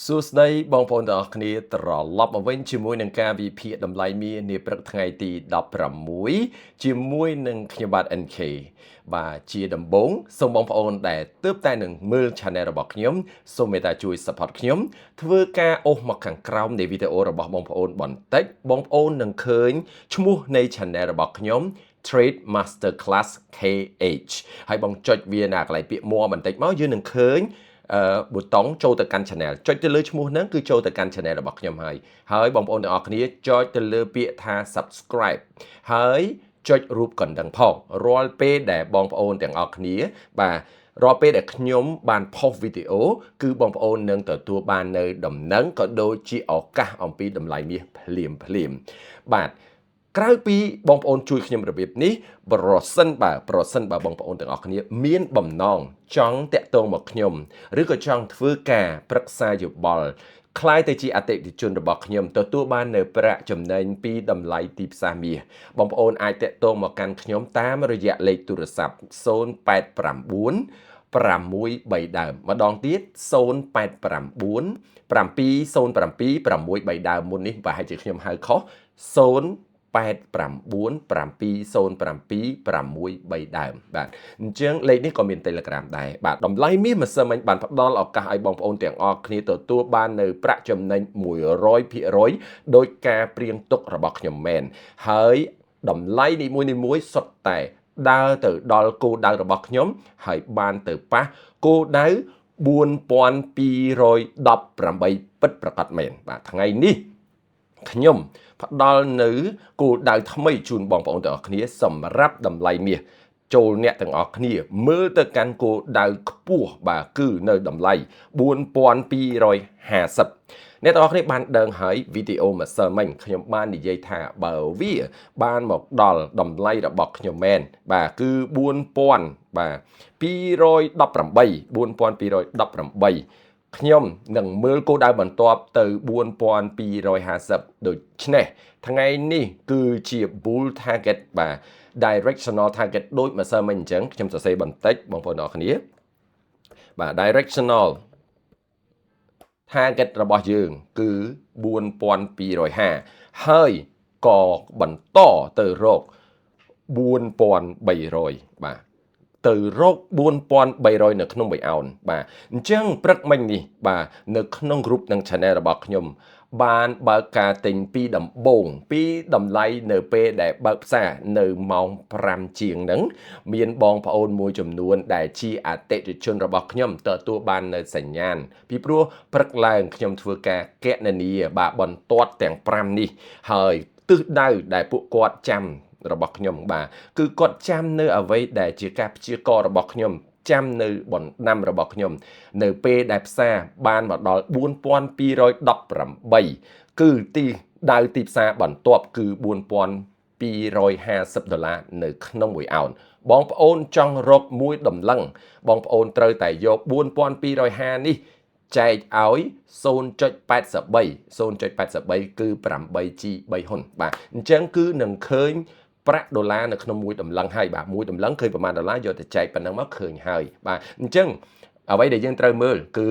សួស្តីបងប្អូនទាំងអស់គ្នាត្រឡប់មកវិញជាមួយនឹងការវិភាគតម្លៃមាសនាព្រឹកថ្ងៃទី16ជាមួយនឹងខ្ញុំបាទ NK បាទជាដំបូងសូមបងប្អូនដែលទើបតែនឹងមើល Channel របស់ខ្ញុំសូមមេត្តាជួយ Support ខ្ញុំធ្វើការអូសមកខាងក្រោមនៃវីដេអូរបស់បងប្អូនបន្តិចបងប្អូននឹងឃើញឈ្មោះនៃ Channel របស់ខ្ញុំ Trade Masterclass KH ហើយបងចុចវានៅកន្លែងពាក្យមួបន្តិចមកយើងនឹងឃើញប៊ូតុងចូលទៅកាន់ Channel ចុចទៅលើឈ្មោះហ្នឹងគឺចូលទៅកាន់ Channel របស់ខ្ញុំហើយបងប្អូនទាំងអស់គ្នាចុចទៅលើពាក្យថា Subscribe ហើយចុចរូបកណ្ដឹងផងរាល់ពេលដែលបងប្អូនទាំងអស់គ្នាបាទរាល់ពេលដែលខ្ញុំបានផុសវីដេអូគឺបងប្អូននឹងទទួលបាននៅដំណឹងក៏ដូចជាឱកាសអំពីតម្លៃមាសភ្លាមបាទក្រៅពីបងប្អូនជួយខ្ញុំរបៀបនេះប្រសិនបើបងប្អូនទាំងអស់គ្នាមានបំណងចង់តាក់ទងមកខ្ញុំឬក៏ចង់ធ្វើការប្រឹក្សាយោបល់ខ្លាយទៅជាអតិថិជនរបស់ខ្ញុំទទួលបាននៅប្រាក់ចំណេញពីតម្លៃទីផ្សារមាសបងប្អូនអាចតាក់ទងមកកាន់ខ្ញុំតាមរយៈលេខទូរស័ព្ទ089 6 ដើមម្ដងទៀត089 707 6 ដើមមុននេះប្រហែលជាខ្ញុំហៅខុស089 707 6 ដើមបាទអញ្ចឹងលេខនេះក៏មាន Telegram ដែរបាទតម្លៃមាសម្សិលមិញបានផ្ដល់ឱកាសឲ្យបងប្អូនទាំងអស់គ្នាទទួលបាននៅប្រាក់ចំណេញ 100% ដោយការព្រៀងទុករបស់ខ្ញុំមែនហើយតម្លៃនីមួយៗសុទ្ធតែដើរទៅដល់គោលដៅរបស់ខ្ញុំហើយបានទៅប៉ះគោលដៅ4218ពិតប្រាកដមែនបាទថ្ងៃនេះខ្ញុំផ្ដល់នៅគោលដៅថ្មីជូនបងប្អូនទាំងអស់គ្នាសម្រាប់តម្លៃមាសចូលអ្នកទាំងអស់គ្នាមើលទៅកាន់គោលដៅខ្ពស់បាទគឺនៅតម្លៃ4250អ្នកទាំងអស់គ្នាបានដឹងហើយវីដេអូម្សិលមិញខ្ញុំបាននិយាយថាបើវាបានមកដល់តម្លៃរបស់ខ្ញុំមែនបាទគឺ4218ខ្ញុំនឹងមើលគោលដៅបន្ទាប់ទៅ4250ដូច្នេះថ្ងៃនេះគឺជា bull target បាទ directional target ដូចម្សិលមិញអញ្ចឹងខ្ញុំសរសេរបន្តិចបងប្អូនអរគ្នាបាទ directional target របស់យើងគឺ4250ហើយក៏បន្តទៅរក4300បាទទៅរក4300នៅក្នុង1អោនបាទអញ្ចឹងព្រឹកមិញនេះបាទនៅក្នុង group និង channel របស់ខ្ញុំបានបើកការទិញពីដំបូងពីតម្លៃនៅពេលដែលបើកផ្សារនៅម៉ោង5ជាងហ្នឹងមានបងប្អូនមួយចំនួនដែលជាអតិថិជនរបស់ខ្ញុំទទួលបាននៅសញ្ញាណពីព្រោះព្រឹកឡើងខ្ញុំធ្វើការគណនាបាទបន្ទាត់ទាំង5នេះហើយទិសដៅដែលពួកគាត់ចាំរបស់ខ្ញុំបាទគឺគាត់ចាំនៅអ្វីដែលជាការព្យាករណ៍របស់ខ្ញុំចាំនៅបណ្ដាំរបស់ខ្ញុំនៅពេលដែលផ្សារបានមកដល់4218គឺដៅទីផ្សារបន្ទាប់គឺ$4250នៅក្នុង1អោនបងប្អូនចង់រកមួយតម្លឹងបងប្អូនត្រូវតែយក4250នេះចែកឲ្យ0.83គឺ 8G 3ហ៊ុនបាទអញ្ចឹងគឺនឹងឃើញប្រាក់ដុល្លារនៅក្នុងមួយតម្លឹងហើយបាទមួយតម្លឹងឃើញប្រមាណដុល្លារយកទៅចែកប៉ុណ្ណឹងមកឃើញហើយបាទអញ្ចឹងអ្វីដែលយើងត្រូវមើលគឺ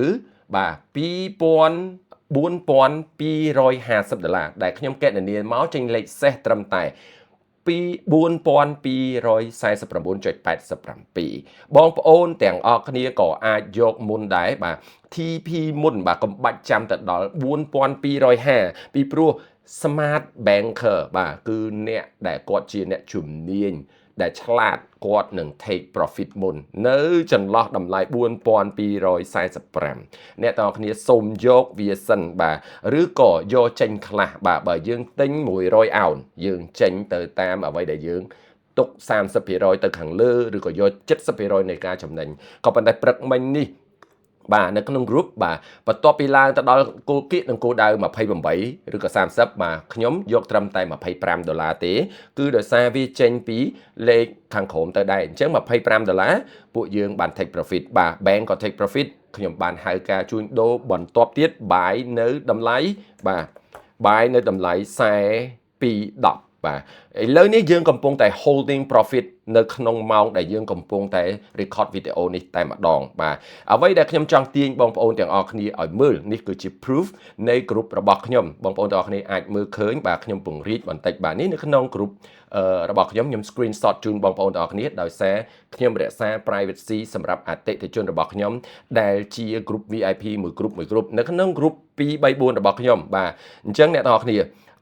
បាទ$4250ដែលខ្ញុំកណនាមកចេញលេខសេសត្រឹមតែ4249.87បងប្អូនទាំងអស់គ្នាក៏អាចយកមុនដែរបាទ TP មុនបាទកុំបាច់ចាំទៅដល់4250ពីព្រោះ Smart Banker បាទគឺអ្នកដែលគាត់ជាអ្នកជំនាញដែលឆ្លាតគាត់នឹង take profit មុននៅចន្លោះតម្លៃ4245អ្នកទាំងអស់គ្នាសូមយកវាសិនបាទឬក៏យកចេញខ្លះបាទបើយើងទិញ100អោនយើងចេញទៅតាមអ្វីដែលយើងទុក 30% ទៅខាងលើឬក៏យក 70% នៃការចំណេញក៏ប៉ុន្តែព្រឹកមិញនេះបាទនៅក្នុង group បាទបន្ទាប់ពីឡើងទៅដល់គោលគៀកនិងគោលដៅ28ឬក៏30បាទខ្ញុំយកត្រឹមតែ$25ទេគឺដោយសារវាចេញពីលេខខាងក្រោមទៅដែរអញ្ចឹង$25ពួកយើងបាន take profit បាទ bank ក៏ take profit ខ្ញុំបានហៅការជួញដូរបន្ទាប់ទៀត buy នៅតម្លៃបាទ buy នៅតម្លៃ4210 បាទឥឡូវនេះយើងកំពុងតែ holding profit នៅក្នុងម៉ោងដែលយើងកំពុងតែ record វីដេអូនេះតែម្ដងបាទអ្វីដែលខ្ញុំចង់ទាញបងប្អូនទាំងអស់គ្នាឲ្យមើលនេះគឺជា proof នៃ group របស់ខ្ញុំបងប្អូនទាំងអស់គ្នាអាចមើលឃើញបាទខ្ញុំពង្រីកបន្តិចបាទនេះនៅក្នុង group របស់ខ្ញុំ screenshot ជូនបងប្អូនទាំងអស់គ្នាដោយសារខ្ញុំរក្សា privacy សម្រាប់អតិថិជនរបស់ខ្ញុំដែលជា group VIP មួយ group នៅក្នុង group 2 3 4របស់ខ្ញុំបាទអញ្ចឹងអ្នកទាំងអស់គ្នា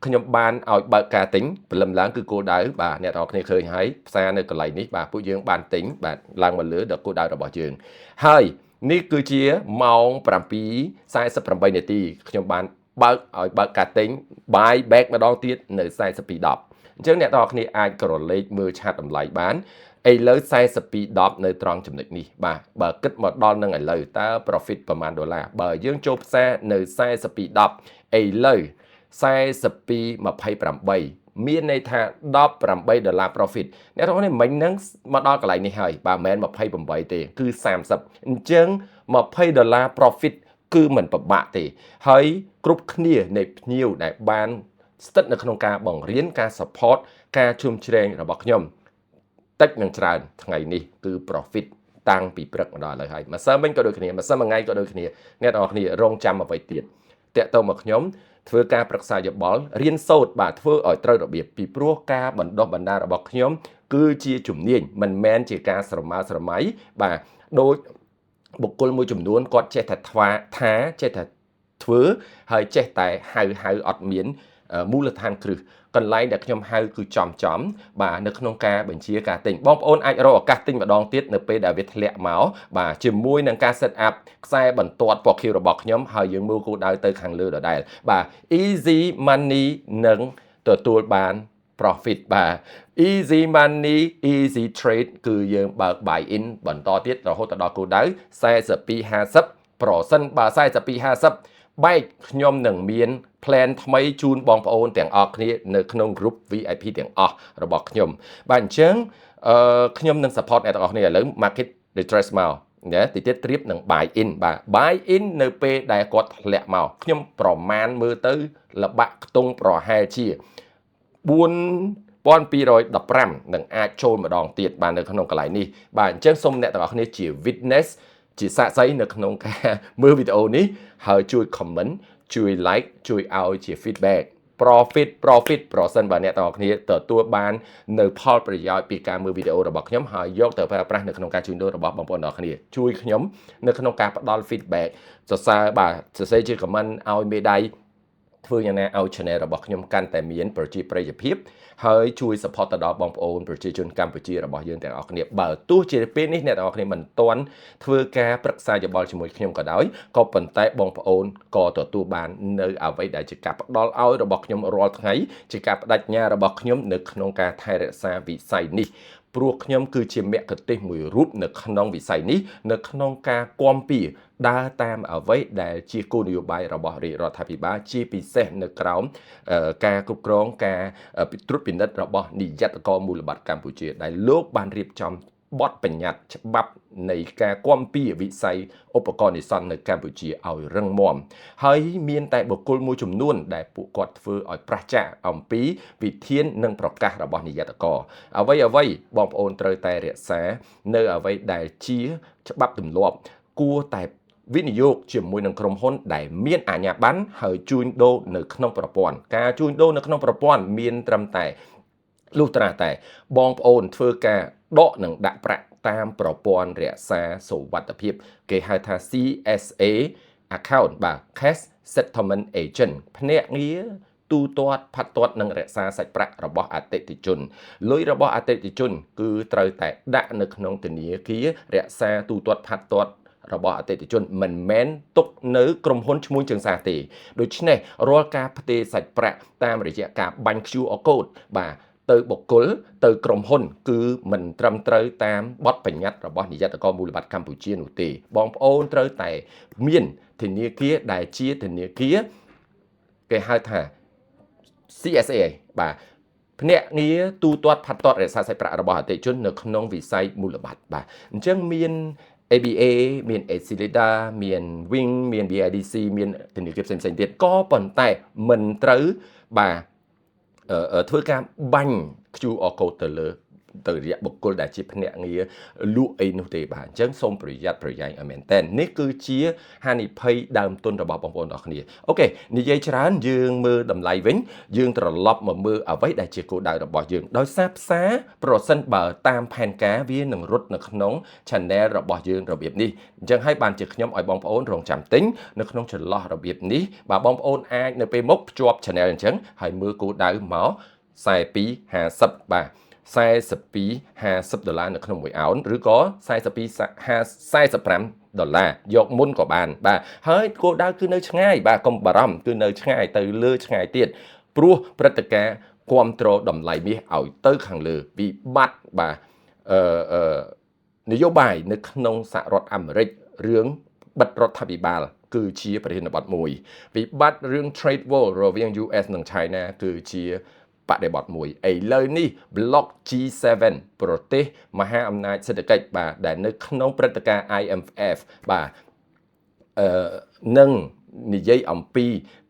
ខ្ញុំបានឲ្យបើកការទិញព្រលឹមឡើងគឺគោលដៅបាទអ្នកទាំងអស់គ្នាឃើញហើយផ្សារនៅកន្លែងនេះបាទពួកយើងបានទិញបាទឡើងមកលើដល់គោលដៅរបស់យើងហើយនេះគឺជាម៉ោង7:48នាទីខ្ញុំបានបើកឲ្យបើកការទិញ buy back ម្ដងទៀតនៅ42.10អញ្ចឹងអ្នកទាំងអស់គ្នាអាចក្រឡេកមើលឆាតតម្លៃបានឥឡូវ42.10នៅត្រង់ចំណុចនេះបាទបើគិតមកដល់នឹងឥឡូវតើ profit ប្រមាណដុល្លារបើយើងចូលផ្សារនៅ42.10ឥឡូវ42.28មានន័យថា$18 profit អ្នកទាំងអស់គ្នាមិញហ្នឹងមកដល់កន្លែងនេះហើយបាទមិនមែន28ទេគឺ30អញ្ចឹង$20 profit គឺមិនពិបាកទេហើយគ្រប់គ្នានៃភ្ញៀវដែលបានស្ថិតនៅក្នុងការបង្រៀនការ support ការជុំជ្រែងរបស់ខ្ញុំតិចនឹងច្រើនថ្ងៃនេះគឺ profit តាំងពីព្រឹកមកដល់ឥឡូវហើយម្សិលមិញក៏ដូចគ្នាម្សិលមួយថ្ងៃក៏ដូចគ្នាអ្នកទាំងអស់គ្នារងចាំអ្វីទៀតតាក់ទងមកខ្ញុំធ្វើការប្រឹក្សាយោបល់រៀនសូត្របាទធ្វើឲ្យត្រូវរបៀបពីព្រោះការបណ្ដុះបណ្ដាលរបស់ខ្ញុំគឺជាជំនាញមិនមែនជាការស្រមើស្រមៃបាទដូចបុគ្គលមួយចំនួនគាត់ចេះតែថាចេះតែធ្វើហើយចេះតែហៅអត់មានមូលដ្ឋានគ្រឹះកន្លែងដែលខ្ញុំហៅគឺចំបាទនៅក្នុងការបញ្ជាការទិញបងប្អូនអាចរកឱកាសទិញម្ដងទៀតនៅពេលដែលវាធ្លាក់មកបាទជាមួយនឹងការ set up ខ្សែបន្ទាត់ពណ៌ខៀវរបស់ខ្ញុំហើយយើងមើលគោលដៅទៅខាងលើដដែលបាទ easy money នឹងទទួលបាន profit បាទ easy money easy trade គឺយើងបើក buy in បន្តទៀតរហូតដល់គោលដៅ42.50 ប្រសិនបើ42.50បែកខ្ញុំនឹងមាន plan ថ្មីជូនបងប្អូនទាំងអស់គ្នានៅក្នុង group VIP ទាំងអស់របស់ខ្ញុំបាទអញ្ចឹងខ្ញុំនឹង support អ្នកទាំងអស់គ្នាឥឡូវ market retrace មកណាតិចទៀតត្រៀបនឹង buy in បាទ buy in នៅពេលដែលគាត់ធ្លាក់មកខ្ញុំប្រមាណមើលទៅល្បាក់ខ្ទង់ប្រហែលជា4215នឹងអាចចូលម្ដងទៀតបាទនៅក្នុងកន្លែងនេះបាទអញ្ចឹងសូមអ្នកទាំងអស់គ្នាជា witness ជាសាក្សីនៅក្នុងការមើលវីដេអូនេះហើយជួយ comment ជួយ like ជួយឲ្យជា feedback profit ប្រសិនបើអ្នកទាំងអស់គ្នាទទួលបាននៅផលប្រយោជន៍ពីការមើលវីដេអូរបស់ខ្ញុំហើយយកទៅប្រើប្រាស់នៅក្នុងការជួញដូររបស់បងប្អូនទាំងអស់គ្នាជួយខ្ញុំនៅក្នុងការផ្ដល់ feedback សរសើរបាទសរសេរជា comment ឲ្យមេដៃធ្វើយ៉ាងណាឲ្យ channel របស់ខ្ញុំកាន់តែមានប្រជាប្រិយភាពហើយជួយ support ទៅដល់បងប្អូនប្រជាជនកម្ពុជារបស់យើងទាំងអស់គ្នាបើទោះជាពេលនេះអ្នកទាំងអស់គ្នាមិនទាន់ធ្វើការប្រឹក្សាយោបល់ជាមួយខ្ញុំក៏ដោយក៏ប៉ុន្តែបងប្អូនក៏ទទួលបាននៅអ្វីដែលជាការផ្ដល់ឲ្យរបស់ខ្ញុំរាល់ថ្ងៃជាការបដិញ្ញារបស់ខ្ញុំនៅក្នុងការថែរក្សាវិស័យនេះព្រោះខ្ញុំគឺជាមគ្គទេសមួយរូបនៅក្នុងវិស័យនេះនៅក្នុងការគាំពៀដើរតាមអ្វីដែលជាគោលនយោបាយរបស់រាជរដ្ឋាភិបាលជាពិសេសនៅក្រោមការគ្រប់គ្រងការត្រួតពិនិត្យរបស់នាយកកមូលបត្រកម្ពុជាដែលលោកបានរៀបចំបទបញ្ញត្តិច្បាប់នៃការគាំពៀវិស័យឧបករណ៍នេសាទនៅកម្ពុជាឲ្យរឹងមាំហើយមានតែបុគ្គលមួយចំនួនដែលពួកគាត់ធ្វើឲ្យប្រឆាចអំពីវិធាននិងប្រកាសរបស់នាយកអ្វីបងប្អូនត្រូវតែរក្សានៅអ្វីដែលជាច្បាប់ទម្លាប់គួរតែវិនិយោគជាមួយនឹងក្រុមហ៊ុនដែលមានអាជ្ញាប័ណ្ណហើយជួញដូរនៅក្នុងប្រព័ន្ធការជួញដូរនៅក្នុងប្រព័ន្ធមានត្រឹមតែលុះត្រាតែបងប្អូនធ្វើការដកនិងដាក់ប្រាក់តាមប្រព័ន្ធរក្សាសុវត្ថិភាពគេហៅថា CSA account បាទ Cash Settlement Agent ភ្នាក់ងារទូទាត់ផាត់ទាត់និងរក្សាសាច់ប្រាក់របស់អតិថិជនលុយរបស់អតិថិជនគឺត្រូវតែដាក់នៅក្នុងធនាគាររក្សាទូទាត់ផាត់ទាត់របស់អតិថិជនមិនមែនទុកនៅក្រុមហ៊ុនឈ្មួញជើងសារទេដូច្នេះរាល់ការផ្ទេរសាច់ប្រាក់តាមរយៈការបាញ់ QR code បាទទៅបុគ្គលទៅក្រុមហ៊ុនគឺមិនត្រឹមត្រូវតាមបទបញ្ញត្តិរបស់នាយកមូលបត្រកម្ពុជានោះទេបងប្អូនត្រូវតែមានធនាគារដែលជាធនាគារគេហៅថា CSA បាទភ្នាក់ងារទូទាត់ផាត់ទាត់រក្សាសាច់ប្រាក់របស់អតិថិជននៅក្នុងវិស័យមូលបត្របាទអញ្ចឹងមាន ABA មាន Accelida មាន Wing មាន BIDC មានធនាគារផ្សេងទៀតក៏ប៉ុន្តែមិនត្រូវបាទ ធ្វើការបាញ់ QR code ទៅលើទៅរយៈបុគ្គលដែលជាភ្នាក់ងារលក់អីនោះទេបាទអញ្ចឹងសូមប្រយ័ត្នប្រយែងឲ្យមែនតើនេះគឺជាហានិភ័យដើមទុនរបស់បងប្អូនទាំងអស់គ្នាអូខេនិយាយច្រើនយើងមើលតម្លៃវិញយើងត្រឡប់មកមើលអ្វីដែលជាគោលដៅរបស់យើងដោយសារផ្សារប្រសិនបើតាមផែនការវានឹងរត់នៅក្នុង channel របស់យើងរបៀបនេះអញ្ចឹងហើយបានជាខ្ញុំឲ្យបងប្អូនរងចាំទិញនៅក្នុងចន្លោះរបៀបនេះបាទបងប្អូនអាចនៅពេលមុខភ្ជាប់ channel អញ្ចឹងហើយមើលគោលដៅមក42.50បាទ$42.50នៅក្នុង1អោនឬក៏$45យកមុនក៏បានបាទហើយគោលដៅគឺនៅឆ្ងាយបាទកុំបារម្ភគឺនៅឆ្ងាយទៅលើឆ្ងាយទៀតព្រោះព្រឹត្តិការណ៍គ្រប់គ្រងតម្លៃមាសឲ្យទៅខាងលើវិបត្តិបាទនយោបាយនៅក្នុងសហរដ្ឋអាមេរិករឿងបិទរដ្ឋាភិបាលគឺជាប្រធានបទមួយវិបត្តិរឿង trade war រវាង US និង China គឺជាបដិបត្តិមួយឥឡូវនេះ Block G7 ប្រទេសមហាអំណាចសេដ្ឋកិច្ចបាទដែលនៅក្នុងព្រឹត្តិការណ៍ IMF បាទនឹងនិយាយអំពី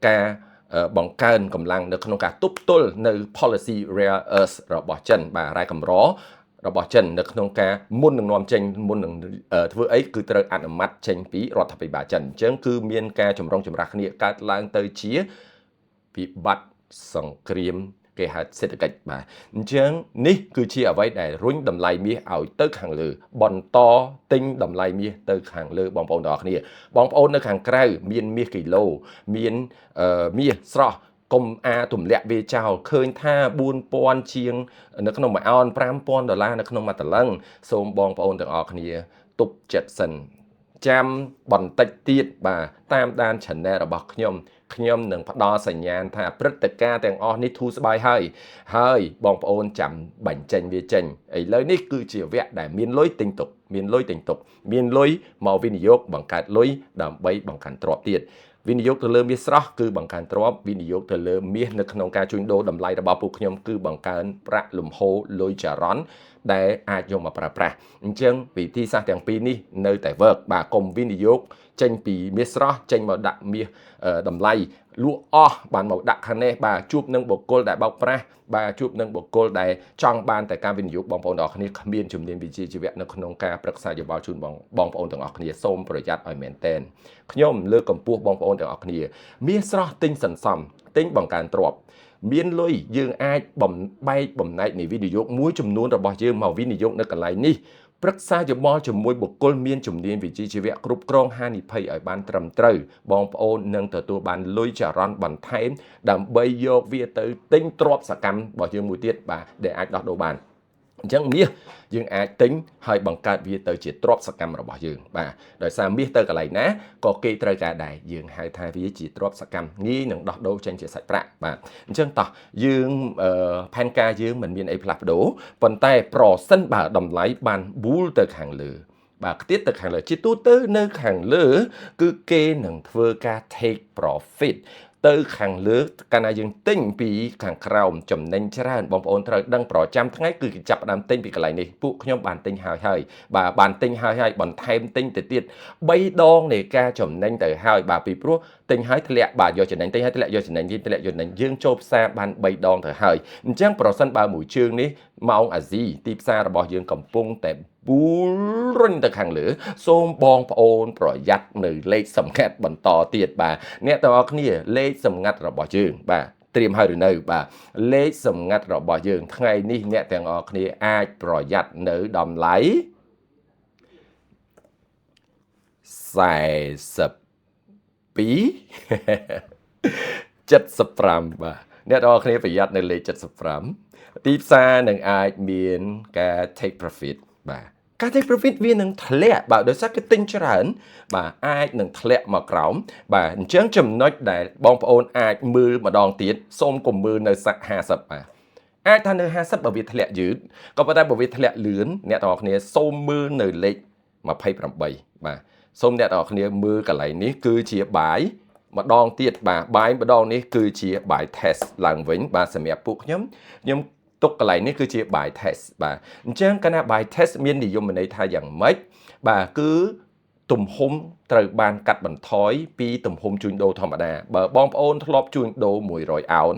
ការបង្កើនកម្លាំងនៅក្នុងការទប់ទល់នៅ policy rare earth របស់ចិនបាទរ៉ែកម្ររបស់ចិននៅក្នុងការមុននឹងនាំចេញមុននឹងធ្វើអីគឺត្រូវអនុម័តចេញពីរដ្ឋាភិបាលចិនអញ្ចឹងគឺមានការចម្រុងចម្រាស់គ្នាកើតឡើងទៅជាវិបត្តិសង្គ្រាមគេហៅសេដ្ឋកិច្ចបាទអញ្ចឹងនេះគឺជាអ្វីដែលរុញតម្លៃមាសឲ្យទៅខាងលើបន្តទិញតម្លៃមាសទៅខាងលើបងប្អូនទាំងអស់គ្នាបងប្អូននៅខាងក្រៅមានមាសគីឡូមានមាសស្រស់កុំទម្លាក់វាចោលឃើញថា4000ជាងនៅក្នុងមួយអោន$5000នៅក្នុងមួយតលឹងសូមបងប្អូនទាំងអស់គ្នាទប់ចិត្តសិនចាំបន្តិចទៀតបាទតាមដាន channel របស់ខ្ញុំនឹងផ្ដល់សញ្ញាណថាព្រឹត្តិការណ៍ទាំងអស់នេះធូរស្បើយហើយបងប្អូនចាំបាញ់ចេញវាចេញឥឡូវនេះគឺជាវគ្គដែលមានលុយទិញទុកមានលុយមកវិនិយោគបង្កើតលុយដើម្បីបង្កើនទ្រព្យទៀតវិនិយោគទៅលើមាសស្រស់គឺបង្កើនទ្រព្យវិនិយោគទៅលើមាសនៅក្នុងការជួញដូរតម្លៃរបស់ពួកខ្ញុំគឺបង្កើនប្រាក់លំហូរលុយចរន្តដែលអាចយកមកប្រើប្រាស់អញ្ចឹងវិធីសាស្ត្រទាំងពីរនេះនៅតែ work បាទកុំវិនិយោគចេញពីមាសស្រស់ចេញមកដាក់មាសតម្លៃលក់អស់បានមកដាក់ខាងនេះបាទជួបនឹងបុគ្គលដែលបោកប្រាស់បាទជួបនឹងបុគ្គលដែលចង់បានតែការវិនិយោគបងប្អូនទាំងអស់គ្នាគ្មានជំនាញវិជ្ជាជីវៈនៅក្នុងការប្រឹក្សាយោបល់ជូនបងប្អូនទាំងអស់គ្នាសូមប្រយ័ត្នឲ្យមែនទែនខ្ញុំលើកកម្ពស់បងប្អូនទាំងអស់គ្នាមាសស្រស់ទិញសន្សំទិញបង្កើនទ្រព្យមានលុយយើងអាចបែកបំណែកនៃវិនិយោគមួយចំនួនរបស់យើងមកវិនិយោគនៅកន្លែងនេះប្រឹក្សាយោបល់ជាមួយបុគ្គលមានជំនាញវិជ្ជាជីវៈគ្រប់គ្រងហានិភ័យឲ្យបានត្រឹមត្រូវបងប្អូននឹងទទួលបានលុយចរន្តបន្ថែមដើម្បីយកវាទៅទិញទ្រព្យសកម្មរបស់យើងមួយទៀតបាទដែលអាចដោះដូរបានអញ្ចឹងមាសយើងអាចទិញហើយបង្កើតវាទៅជាទ្រព្យសកម្មរបស់យើងបាទដោយសារមាសទៅកន្លែងណាក៏គេត្រូវការដែរយើងហៅថាវាជាទ្រព្យសកម្មងាយនឹងដោះដូរចេញជាសាច់ប្រាក់បាទអញ្ចឹងតោះយើងផែនការយើងមិនមានអីផ្លាស់ប្ដូរប៉ុន្តែប្រសិនបើតម្លៃបានប៊ូលទៅខាងលើបាទខ្ទាតទៅខាងលើជាទូទៅនៅខាងលើគឺគេនឹងធ្វើការ take profitទៅខាងលើកាលណាយើងទិញពីខាងក្រោមចំណេញច្រើនបងប្អូនត្រូវដឹងប្រចាំថ្ងៃគឺគេចាប់ផ្ដើមទិញពីកន្លែងនេះពួកខ្ញុំបានទិញហើយបាទបានទិញហើយបន្ថែមទិញទៅទៀត3ដងនៃការចំណេញទៅហើយបាទពីព្រោះទិញហើយធ្លាក់បាទយកចំណេញទិញហើយធ្លាក់យកចំណេញធ្លាក់យកចំណេញយើងចូលផ្សារបាន3ដងទៅហើយអញ្ចឹងប្រសិនបើមួយជើងនេះម៉ោងអាស៊ីទីផ្សាររបស់យើងកំពុងតែប៊ូលរុញទៅខាងលើសូមបងប្អូនប្រយ័ត្ននៅលេខសម្ងាត់បន្តទៀតបាទអ្នកទាំងអស់គ្នាលេខសម្ងាត់របស់យើងបាទត្រៀមហើយឬនៅបាទលេខសម្ងាត់របស់យើងថ្ងៃនេះអ្នកទាំងអស់គ្នាអាចប្រយ័ត្ននៅតម្លៃ42.75បាទអ្នកទាំងអស់គ្នាប្រយ័ត្ននៅលេខ75ទីផ្សារនឹងអាចមានការ take profit បាទការ take profit វានឹងធ្លាក់បាទដោយសារគេទិញច្រើនបាទអាចនឹងធ្លាក់មកក្រោមបាទអញ្ចឹងចំណុចដែលបងប្អូនអាចមើលម្ដងទៀតសូមកុំមើលនៅសាក់50បាទអាចថានៅ50បើវាធ្លាក់យឺតក៏ប៉ុន្តែបើវាធ្លាក់លឿនអ្នកទាំងអស់គ្នាសូមមើលនៅលេខ28បាទសូមអ្នកទាំងអស់គ្នាមើលកន្លែងនេះគឺជាបាយម្ដងទៀតបាទបាយម្ដងនេះគឺជាបាយ test ឡើងវិញបាទសម្រាប់ពួកខ្ញុំទុកកន្លែងនេះគឺជា buy test បាទអញ្ចឹងកាលណា buy test មាននិយមន័យថាយ៉ាងម៉េចបាទគឺទំហំត្រូវបានកាត់បន្ថយពីទំហំជួញដូរធម្មតាបើបងប្អូនធ្លាប់ជួញដូរ100អោន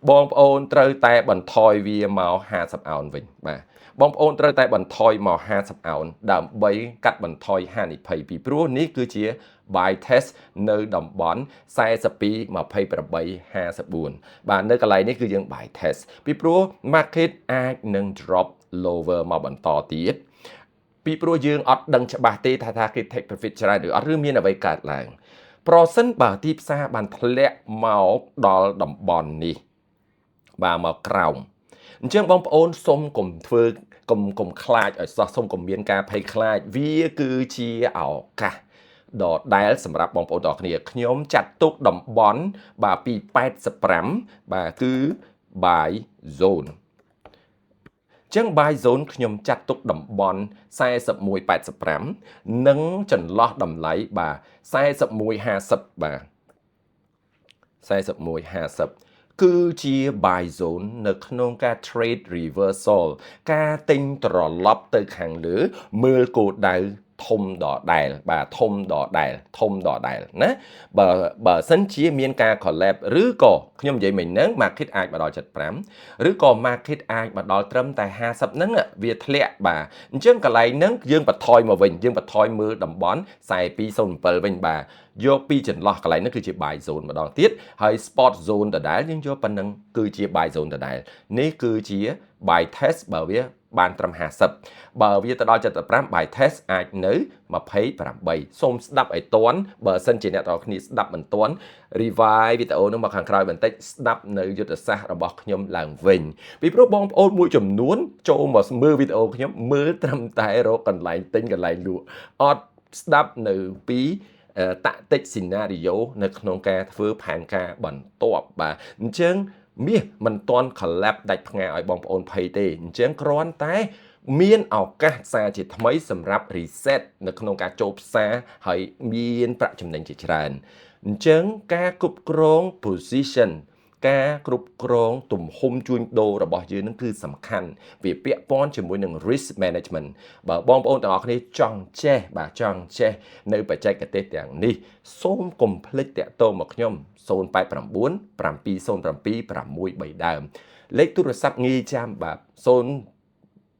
បងប្អូនត្រូវតែបន្ថយវាមក50អោនវិញបាទបងប្អូនត្រូវតែបន្ថយមក50អោនដើម្បីកាត់បន្ថយហានិភ័យពីព្រោះនេះគឺជា buy test នៅតំបន់42 28 54បាទនៅកន្លែងនេះគឺយើង buy test ពីព្រោះ market អាចនឹង drop lower មកបន្តទៀតពីព្រោះយើងអត់ដឹងច្បាស់ទេថាគេ take profit ច្រើនឬអត់ឬមានអ្វីកើតឡើងប្រសិនបើទីផ្សារបានធ្លាក់មកដល់តំបន់នេះបាទមកក្រោមអញ្ចឹងបងប្អូនសូមកុំធ្វើកុំខ្លាចឲ្យសោះសូមកុំមានការភ័យខ្លាចវាគឺជាឱកាសដដែលសម្រាប់បងប្អូនទាំងអស់គ្នាខ្ញុំចាត់ទុកតំបន់បាទពី85បាទគឺ buy zone ចឹង buy zone ខ្ញុំចាត់ទុកតំបន់41.85និងចន្លោះតម្លៃបាទ41.50បាទ41.50គឺជា buy zone នៅក្នុងការ trade reversal ការទិញត្រឡប់ទៅខាងលើមើលគោលដៅធំដដែលបាទធំដដែលណាបើសិនជាមានការ collapse ឬក៏ខ្ញុំនិយាយមិញហ្នឹង market អាចមកដល់75ឬក៏ market អាចមកដល់ត្រឹមតែ50ហ្នឹងវាធ្លាក់បាទអញ្ចឹងកន្លែងហ្នឹងយើងបន្ថយមកវិញយើងបន្ថយមើលតំបន់4207វិញបាទយកពីចន្លោះកន្លែងហ្នឹងគឺជា buy zone ម្ដងទៀតហើយ spot zone ដដែលយើងយកប៉ុណ្ណឹងគឺជា buy zone ដដែលនេះគឺជា buy test បើវាបានត្រឹម50បើវាទៅដល់75 buy test អាចនៅ28សូមស្ដាប់ឲ្យតន់បើសិនជាអ្នកនរគ្នាស្ដាប់មិនតន់ revive វីដេអូនោះមកខាងក្រោយបន្តិចស្ដាប់នៅយុទ្ធសាស្ត្ររបស់ខ្ញុំឡើងវិញពីព្រោះបងប្អូនមួយចំនួនចូលមកមើលវីដេអូខ្ញុំមើលត្រឹមតែរកកន្លែងទិញកន្លែងលក់អត់ស្ដាប់នៅពីtactic scenario នៅក្នុងការធ្វើផែនការបន្ទាប់បាទអញ្ចឹងមាសមិនទាន់ collapse ដាច់ផ្ងាឲ្យបងប្អូនភ័យទេអញ្ចឹងគ្រាន់តែមានឱកាសផ្សារជាថ្មីសម្រាប់ reset នៅក្នុងការចូលផ្សារហើយមានប្រាក់ចំណេញជាច្រើនអញ្ចឹងការគ្រប់គ្រង position ការគ្រប់គ្រងទំហំជួញដូររបស់យើងនឹងគឺសំខាន់វាពាក់ព័ន្ធជាមួយនឹង risk management បើបងប្អូនទាំងអស់គ្នាចង់ចេះនៅបច្ចេកទេសទាំងនេះសូមកុំភ្លេចតាក់ទងមកខ្ញុំ089 707 633ដើមលេខទូរស័ព្ទងាយចាំបាទ0707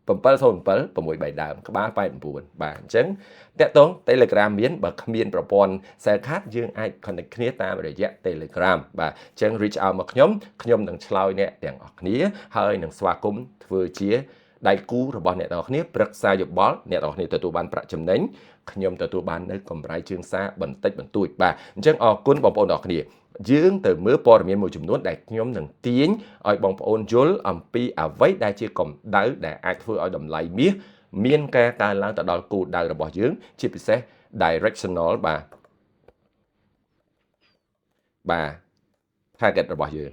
633ដើមក្បាល89បាទអញ្ចឹងតាក់ទង Telegram មានបើគ្មានប្រព័ន្ធ Cell Card យើងអាច connect គ្នាតាមរយៈ Telegram បាទអញ្ចឹង reach out មកខ្ញុំនឹងឆ្លើយអ្នកទាំងអស់គ្នាហើយនឹងស្វាគមន៍ធ្វើជាដៃគូរបស់អ្នកទាំងអស់គ្នាប្រឹក្សាយោបល់អ្នកទាំងអស់គ្នាទទួលបានប្រាក់ចំណេញខ្ញុំទទួលបាននៅកម្រៃជើងសារបន្តិចបន្តួចបាទអញ្ចឹងអរគុណបងប្អូនទាំងអស់គ្នាយើងទៅមើលព័ត៌មានមួយចំនួនដែលខ្ញុំនឹងទាញឲ្យបងប្អូនយល់អំពីអ្វីដែលជាកម្ដៅដែលអាចធ្វើឲ្យតម្លៃមាសមានការកើនឡើងទៅដល់គោលដៅរបស់យើងជាពិសេស directional បាទ target របស់យើង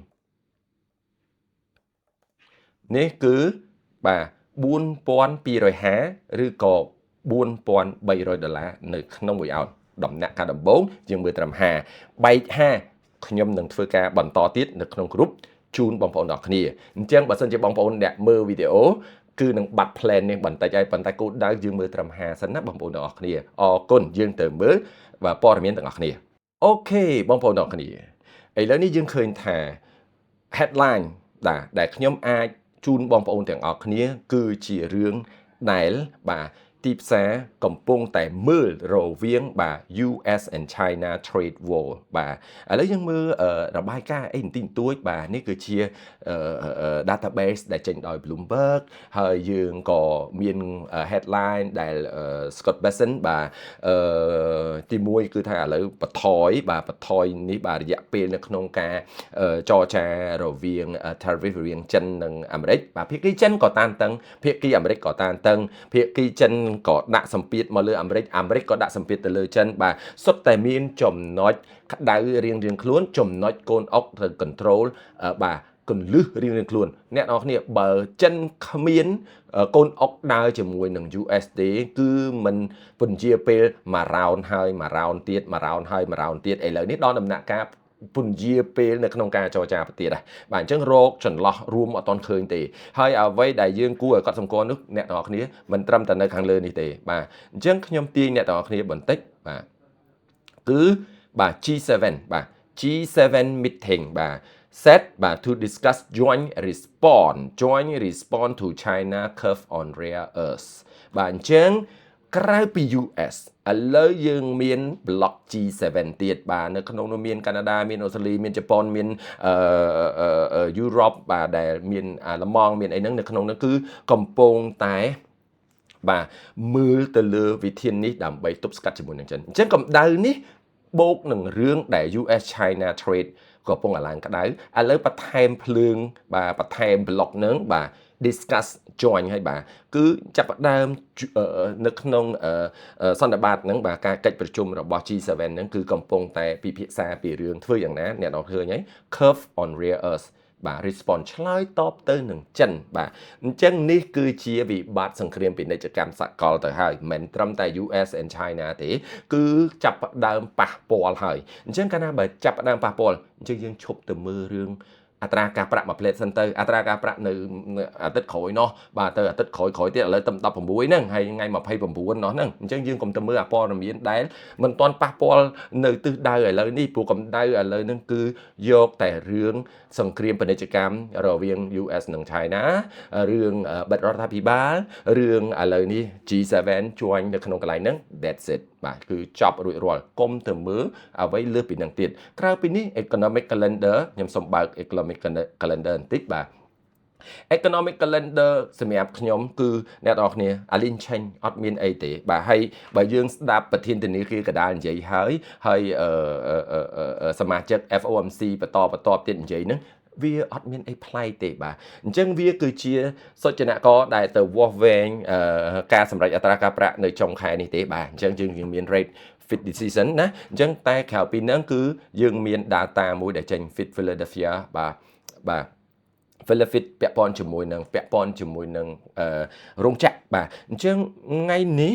នេះគឺបាទ4250ឬក៏$4,300នៅក្នុង1អោនដំណាក់កាលដំបូងយើងមើលត្រឹម50បែក50ខ្ញុំនឹងធ្វើការបន្តទៀតនៅក្នុងក្រុមជូនបងប្អូនទាំងគ្នាអញ្ចឹងបើសិនជាបងប្អូនអ្នកមើលវីដេអូគឺនឹងបាត់ plan នេះបន្តិចហើយប៉ុន្តែគោលដៅយើងមើលត្រឹម50សិនណាបងប្អូនទាំងអស់គ្នាអរគុណយើងទៅមើលបាទព័ត៌មានទាំងអស់គ្នាអូខេបងប្អូនទាំងអស់គ្នាឥឡូវនេះយើងឃើញថា headline ដែលខ្ញុំអាចជូនបងប្អូនទាំងអស់គ្នាគឺជារឿងដែលបាទទីផ្សារកំពុងតែមើលរវាងបាទ US and China trade war បាទឥឡូវយើងមើលរបាយការណ៍អីបន្តិចបន្តួចបាទនេះគឺជា database ដែលចេញដោយ Bloomberg ហើយយើងក៏មាន headline ដែល Scott Bessent បាទទី1គឺថាឥឡូវបន្ថយនេះបាទរយៈពេលនៅក្នុងការចរចារវាង tariff រវាងចិននិងអាមេរិកបាទភាគីចិនក៏តានតឹងភាគីអាមេរិកក៏តានតឹងភាគីចិនក៏ដាក់សម្ពាធមកលើអាមេរិកក៏ដាក់សម្ពាធទៅលើចិនបាទសុទ្ធតែមានចំណុចក្តៅរៀងៗខ្លួនចំណុចកូនអុកទៅ control បាទកន្លឹះរៀងៗខ្លួនអ្នកនរគ្នាបើចិនគ្មានកូនអុកដើរជាមួយនឹង US ទេគឺមិនពន្យាពេលមួយ round ហើយមួយ round ទៀតមួយ round ហើយមួយ round ទៀតឥឡូវនេះដល់ដំណាក់កាលពន្យាពេលនៅក្នុងការចរចាប្រទៀតដែរបាទអញ្ចឹងរោគចន្លោះរួមអត់ទាន់ឃើញទេហើយអ្វីដែលយើងគួរឲ្យកត់សម្គាល់នោះអ្នកទាំងអស់គ្នាមិនត្រឹមតែនៅខាងលើនេះទេបាទអញ្ចឹងខ្ញុំទាញអ្នកទាំងអស់គ្នាបន្តិចបាទគឺបាទ G7 បាទ G7 meeting បាទ set បាទ to discuss joint response to China curve on rare earths បាទអញ្ចឹងក្រៅពី US ឥឡូវយើងមាន block G7 ទៀតបាទនៅក្នុងនោះមានកាណាដាមានអូស្ត្រាលីមានជប៉ុនមានយុរ៉ុបបាទដែលមានអាល្លឺម៉ង់មានអីហ្នឹងនៅក្នុងនោះគឺកំពុងតែបាទមើលទៅលើវិធាននេះដើម្បីទប់ស្កាត់ជាមួយនឹងចិនអញ្ចឹងកម្ដៅនេះបូកនឹងរឿងដែល US China trade ក៏កំពុងឡើងក្តៅឥឡូវបន្ថែមភ្លើងបាទបន្ថែម block នឹងបាទ discuss join ហើយបាទគឺចាប់ផ្ដើមនៅក្នុងសន្និបាតហ្នឹងបាទការកិច្ចប្រជុំរបស់ G7 ហ្នឹងគឺកំពុងតែពិភាក្សាពីរឿងធ្វើយ៉ាងណាអ្នកនរឃើញហើយ curve on rare earth បាទ response ឆ្លើយតបទៅនឹងចិនបាទអញ្ចឹងនេះគឺជាវិបត្តិសង្គ្រាមពាណិជ្ជកម្មសកលទៅហើយមិនត្រឹមតែ US and China ទេគឺចាប់ផ្ដើមប៉ះពាល់ហើយអញ្ចឹងកាលណាបើចាប់ផ្ដើមប៉ះពាល់អញ្ចឹងយើងឈប់ទៅមើលរឿងអត្រាការប្រាក់មួយផ្លេតសិនទៅអត្រាការប្រាក់នៅអាទិត្យក្រោយនោះបាទទៅអាទិត្យក្រោយទៀតឥឡូវទៅ16ហ្នឹងហើយថ្ងៃ29នោះហ្នឹងអញ្ចឹងយើងកុំទៅមើលអាព័ត៌មានដែលមិនទាន់ប៉ះពាល់នៅទិសដៅឥឡូវនេះព្រោះកម្ដៅឥឡូវហ្នឹងគឺយកតែរឿងសង្គ្រាមពាណិជ្ជកម្មរវាង US និង China រឿងបិទរដ្ឋាភិបាលរឿងឥឡូវនេះ G7 ជួញនៅក្នុងកន្លែងហ្នឹង that's it បាទគឺចប់រួចរាល់កុំទៅមើលអ្វីលើសពីនឹងទៀតក្រៅពីនេះ economic calendar ខ្ញុំសូមបើក economic calendar បន្តិចបាទ economic calendar សម្រាប់ខ្ញុំគឺអ្នកនរគ្នាអាលីនឆេញអត់មានអីទេបាទហើយបើយើងស្ដាប់ប្រធានធនាគារកណ្ដាលនិយាយហើយសមាជិក FOMC បន្តទៀតនិយាយហ្នឹងវាអត់មានអីប្លែកទេបាទអញ្ចឹងវាគឺជាសុចនករដែលទៅវាស់វែងការសម្រេចអត្រាការប្រាក់នៅចុងខែនេះទេបាទអញ្ចឹងយើងមាន rate fit decision ណាអញ្ចឹងតែក្រៅពីហ្នឹងគឺយើងមាន data មួយដែលចេញ fit Philadelphia បាទ Philadelphia ពាក់ព័ន្ធជាមួយនឹងរោងចក្របាទអញ្ចឹងថ្ងៃនេះ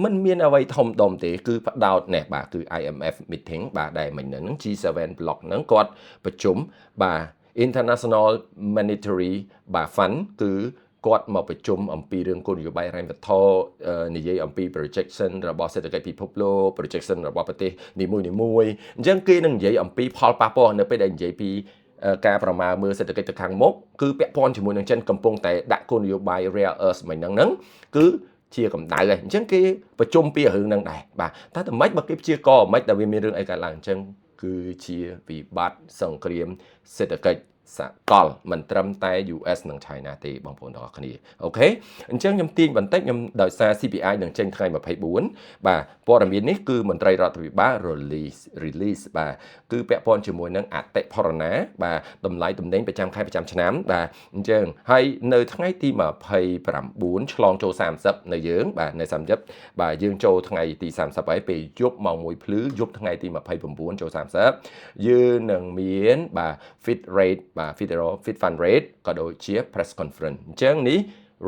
มันមានអ្វីធំដុំទេគឺផ្ដោតនេះបាទគឺ IMF meeting បាទដែលមិញហ្នឹង G7 block ហ្នឹងគាត់ប្រជុំបាទ International Monetary Fund គឺគាត់មកប្រជុំអំពីរឿងគោលនយោបាយហិរញ្ញវត្ថុនិយាយអំពី projection របស់សេដ្ឋកិច្ចពិភពលោក projection របស់ប្រទេសនីមួយៗអញ្ចឹងគេនឹងនិយាយអំពីផលប៉ះពាល់នៅពេលដែលនិយាយពីការប្រមាណមើលសេដ្ឋកិច្ចទៅខាងមុខគឺពាក់ព័ន្ធជាមួយនឹងចិនកំពុងតែដាក់គោលនយោបាយ rare earth មិញហ្នឹងគឺជាកម្ដៅហើយអញ្ចឹងគេប្រជុំពីរឿងហ្នឹងដែរបាទតែតែមិនបើគេព្យាករមិនតែវាមានរឿងអីកើតឡើងអញ្ចឹងគឺជាវិបត្តិសង្គ្រាមសេដ្ឋកិច្ចសកលមិនត្រឹមតែ US និង China ទេបងប្អូនទាំងអស់គ្នាអូខេអញ្ចឹងខ្ញុំទាញបន្តិចខ្ញុំដោយសារ CPI នឹងចេញថ្ងៃ24បាទព័ត៌មាននេះគឺមន្ត្រីរដ្ឋាភិបាល release បាទគឺពាក់ព័ន្ធជាមួយនឹងអតិផរណាបាទតម្លៃទំនិញប្រចាំខែប្រចាំឆ្នាំបាទអញ្ចឹងហើយនៅថ្ងៃទី29ឆ្លងចូល30នៅយើងបាទនៅ30បាទយើងចូលថ្ងៃទី30ហើយពេលយប់ម៉ោង1ភ្លឺយប់ថ្ងៃទី29ចូល30យើងនឹងមានបាទ fit rate បាទ fit fund rate ក៏ដូចជា press conference អញ្ចឹងនេះ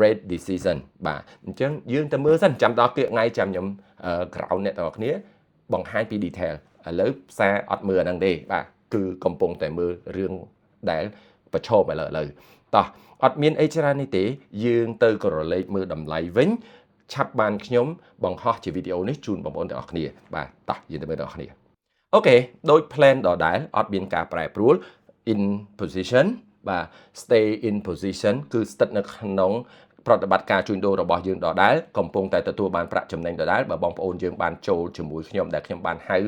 rate decision បាទអញ្ចឹងយើងទៅមើលសិនចាំដល់ថ្ងៃចាំខ្ញុំក្រោយអ្នកទាំងអស់គ្នាបង្ហាញពី detail ឥឡូវផ្សារអត់មើលអាហ្នឹងទេបាទគឺកំពុងតែមើលរឿងដែលប្រឈមឥឡូវតោះអត់មានអីច្រើននេះទេយើងទៅក៏រលេខមើលតម្លៃវិញឆាប់បានខ្ញុំបង្ហោះជាវីដេអូនេះជូនបងប្អូនទាំងអស់គ្នាបាទតោះយើងទៅមើលទាំងអស់គ្នាអូខេដូច plan ដដែលអត់មានការប្រែប្រួល in position បាទ stay in position គឺស្ថិតនៅក្នុងប្រតិបត្តិការជួញដូររបស់យើងដដែលកំពុងតែទទួលបានប្រាក់ចំណេញដដែលបើបងប្អូនយើងបានចូលជាមួយខ្ញុំដែលខ្ញុំបានហៅ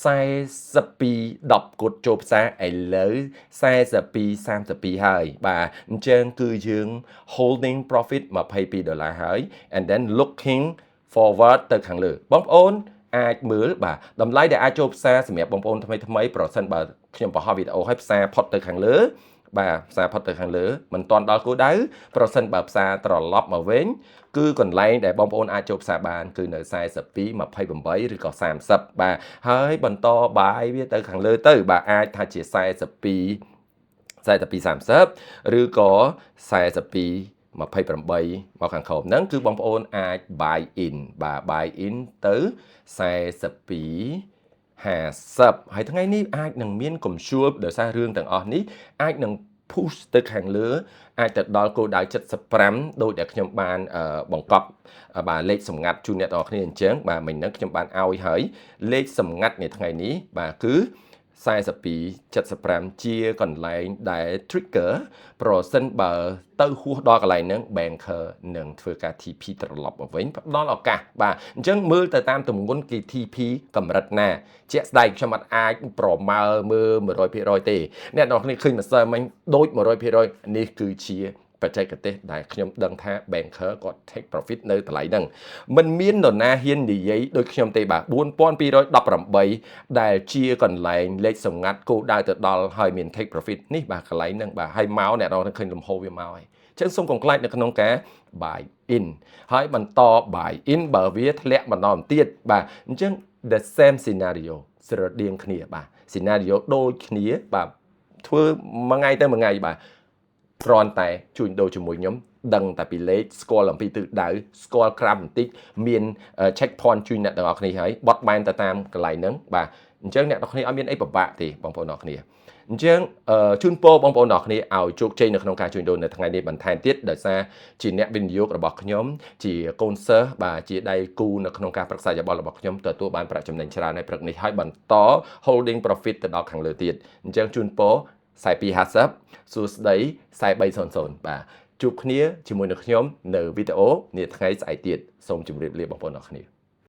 42 10គត់ចូលផ្សារឥឡូវ42 32ហើយបាទអញ្ចឹងគឺយើង holding profit $22ហើយ and then looking forward ទៅខាងលើបងប្អូនអាចមើលបាទតម្លៃដែលអាចចូលផ្សារសម្រាប់បងប្អូនថ្មីប្រសិនបើខ្ញុំបង្ហោះវីដេអូឲ្យផ្សារផុតទៅខាងលើបាទផ្សារផុតទៅខាងលើមិនទាន់ដល់គោលដៅប្រសិនបើផ្សារត្រឡប់មកវិញគឺកន្លែងដែលបងប្អូនអាចចូលផ្សារបានគឺនៅ42 28ឬក៏30បាទហើយបន្តបាយវាទៅខាងលើទៅបាទអាចថាជា42 30ឬក៏42 28មកខាងក្រោមហ្នឹងគឺបងប្អូនអាច buy in បាទ buy in ទៅ42 50ហើយថ្ងៃនេះអាចនឹងមានកំជួលដោយសាររឿងទាំងអស់នេះអាចនឹង push ទៅខាងលើអាចទៅដល់គោលដៅ75ដោយដែលខ្ញុំបានបង្កប់បាទលេខសម្ងាត់ជូនអ្នកទាំងអស់គ្នាអញ្ចឹងបាទមិញហ្នឹងខ្ញុំបានឲ្យហើយលេខសម្ងាត់នៃថ្ងៃនេះបាទគឺ 42 75ជាកន្លែងដែល trigger ប្រសិនបើទៅហួសដល់កន្លែងហ្នឹង banker នឹងធ្វើការ TP ត្រឡប់មកវិញផ្ដល់ឱកាសបាទអញ្ចឹងមើលទៅតាមទម្ងន់គេ TP កម្រិតណាជាក់ស្ដែងខ្ញុំអត់អាចប្រមាលមើល 100% ទេអ្នកនរគ្នាឃើញម្សិលមិញដូច 100% នេះគឺជាបច្ចេកទេសដែលខ្ញុំដឹងថា banker គាត់ take profit នៅតម្លៃហ្នឹងมันមាននរណាហ៊ាននិយាយដូចខ្ញុំទេបាទ4218ដែលជាកន្លែងលេខសម្ងាត់គោលដៅទៅដល់ហើយមាន take profit នេះបាទកន្លែងហ្នឹងបាទហើយមកអ្នកនរឃើញលំហូរវាមកហើយអញ្ចឹងសូមកុំខ្លាចនៅក្នុងការ buy in ហើយបន្ត buy in បើវាធ្លាក់បន្តទៀតបាទអញ្ចឹង the same scenario ស្រដៀងគ្នាបាទ scenario ដូចគ្នាបាទធ្វើមួយថ្ងៃទៅមួយថ្ងៃបាទគ្រាន់តែជួញដូរជាមួយខ្ញុំដឹងតែពីលេខស្គាល់អំពីទិសដៅស្គាល់ក្រាបបន្តិចមាន check point ជួយអ្នកទាំងអស់គ្នាហើយបត់បែនទៅតាមកន្លែងហ្នឹងបាទអញ្ចឹងអ្នកទាំងអស់គ្នាអត់មានអីពិបាកទេបងប្អូនទាំងអស់គ្នាអញ្ចឹងជូនពរបងប្អូនទាំងអស់គ្នាឲ្យជោគជ័យនៅក្នុងការជួញដូរនៅថ្ងៃនេះបន្ថែមទៀតដោយសារជាអ្នកវិនិយោគរបស់ខ្ញុំជាកូនសិស្សបាទជាដៃគូនៅក្នុងការប្រឹក្សាយោបល់របស់ខ្ញុំទទួលបានប្រាក់ចំណេញច្រើននៅព្រឹកនេះហើយបន្ត holding profit ទៅដល់ខាងលើទៀតអញ្ចឹងជូនពរ4250សួស្ដី4300បាទជួបគ្នាជាមួយនឹងខ្ញុំនៅវីដេអូនាថ្ងៃស្អែកទៀតសូមជម្រាបលាបងប្អូនអរគ្នា